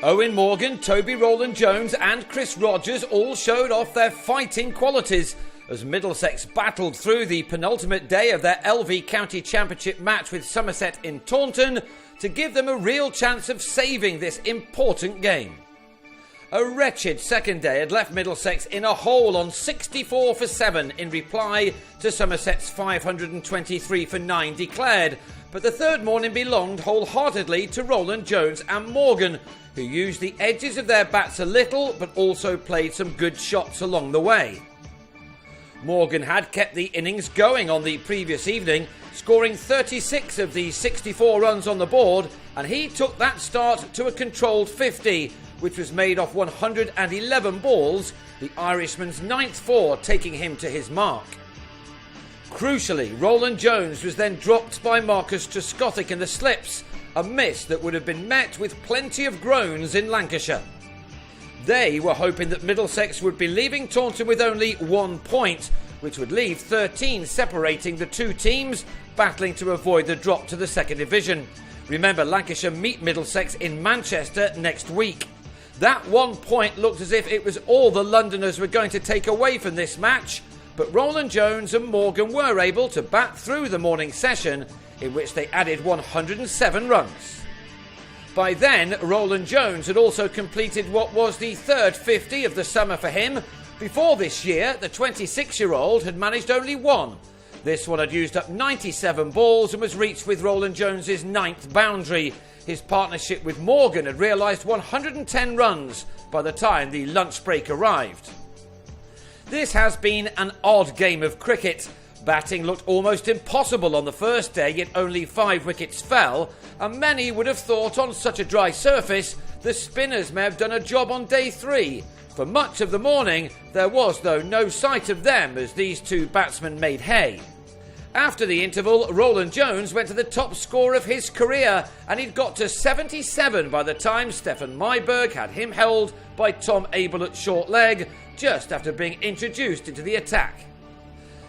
Owen Morgan, Toby Rowland-Jones and Chris Rogers all showed off their fighting qualities as Middlesex battled through the penultimate day of their LV County Championship match with Somerset in Taunton to give them a real chance of saving this important game. A wretched second day had left Middlesex in a hole on 64 for 7 in reply to Somerset's 523 for 9 declared, but the third morning belonged wholeheartedly to Rowland-Jones and Morgan, who used the edges of their bats a little but also played some good shots along the way. Morgan had kept the innings going on the previous evening, scoring 36 of the 64 runs on the board, and he took that start to a controlled 50, which was made off 111 balls, the Irishman's 9th 4 taking him to his mark. Crucially, Rowland-Jones was then dropped by Marcus Trescothick in the slips, a miss that would have been met with plenty of groans in Lancashire. They were hoping that Middlesex would be leaving Taunton with only 1 point, which would leave 13 separating the two teams, battling to avoid the drop to the second division. Remember, Lancashire meet Middlesex in Manchester next week. That 1 point looked as if it was all the Londoners were going to take away from this match, but Rowland-Jones and Morgan were able to bat through the morning session, in which they added 107 runs. By then, Rowland-Jones had also completed what was the third 50 of the summer for him. Before this year, the 26-year-old had managed only one. This one had used up 97 balls and was reached with Rowland-Jones's 9th boundary. His partnership with Morgan had realised 110 runs by the time the lunch break arrived. This has been an odd game of cricket. Batting looked almost impossible on the first day, yet only 5 wickets fell, and many would have thought on such a dry surface the spinners may have done a job on day 3. For much of the morning, there was though no sight of them as these two batsmen made hay. After the interval, Rowland-Jones went to the top score of his career, and he'd got to 77 by the time Stefan Myberg had him held by Tom Abel at short leg, just after being introduced into the attack.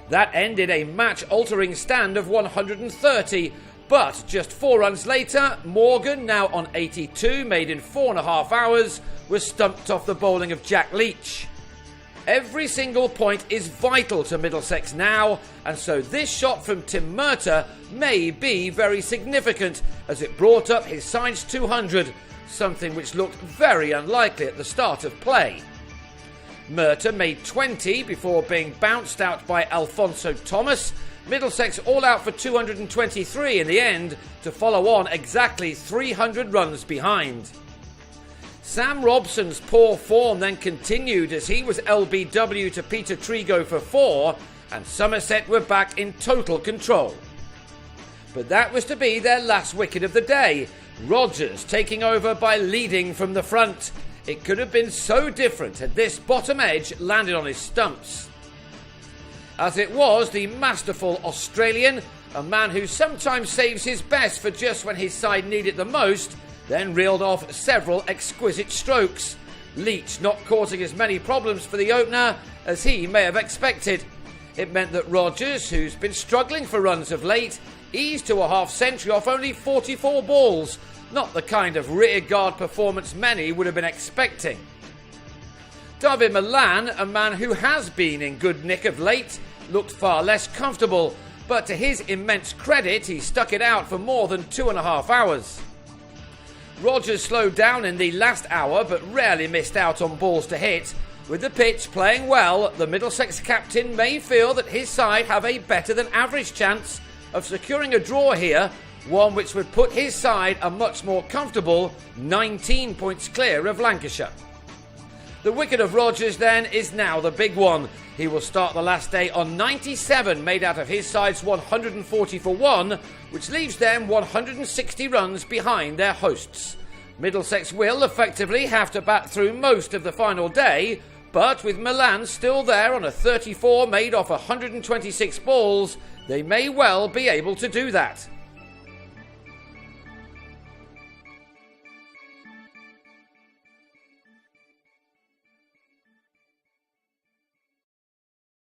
That ended a match-altering stand of 130, but just 4 runs later, Morgan, now on 82, made in 4.5 hours, was stumped off the bowling of Jack Leach. Every single point is vital to Middlesex now, and so this shot from Tim Murtagh may be very significant, as it brought up his side's 200, something which looked very unlikely at the start of play. Murtagh made 20 before being bounced out by Alphonso Thomas. Middlesex all out for 223 in the end, to follow on exactly 300 runs behind. Sam Robson's poor form then continued as he was LBW to Peter Trigo for 4, and Somerset were back in total control. But that was to be their last wicket of the day, Rogers taking over by leading from the front. It could have been so different had this bottom edge landed on his stumps. As it was, the masterful Australian, a man who sometimes saves his best for just when his side need it the most, then reeled off several exquisite strokes. Leach not causing as many problems for the opener as he may have expected. It meant that Rogers, who's been struggling for runs of late, eased to a half-century off only 44 balls, not the kind of rearguard performance many would have been expecting. David Milan, a man who has been in good nick of late, looked far less comfortable, but to his immense credit, he stuck it out for more than 2.5 hours. Rogers slowed down in the last hour, but rarely missed out on balls to hit. With the pitch playing well, the Middlesex captain may feel that his side have a better than average chance of securing a draw here, one which would put his side a much more comfortable 19 points clear of Lancashire. The wicket of Rogers then is now the big one. He will start the last day on 97 made out of his side's 140 for 1, which leaves them 160 runs behind their hosts. Middlesex will effectively have to bat through most of the final day, but with Milan still there on a 34 made off 126 balls, they may well be able to do that.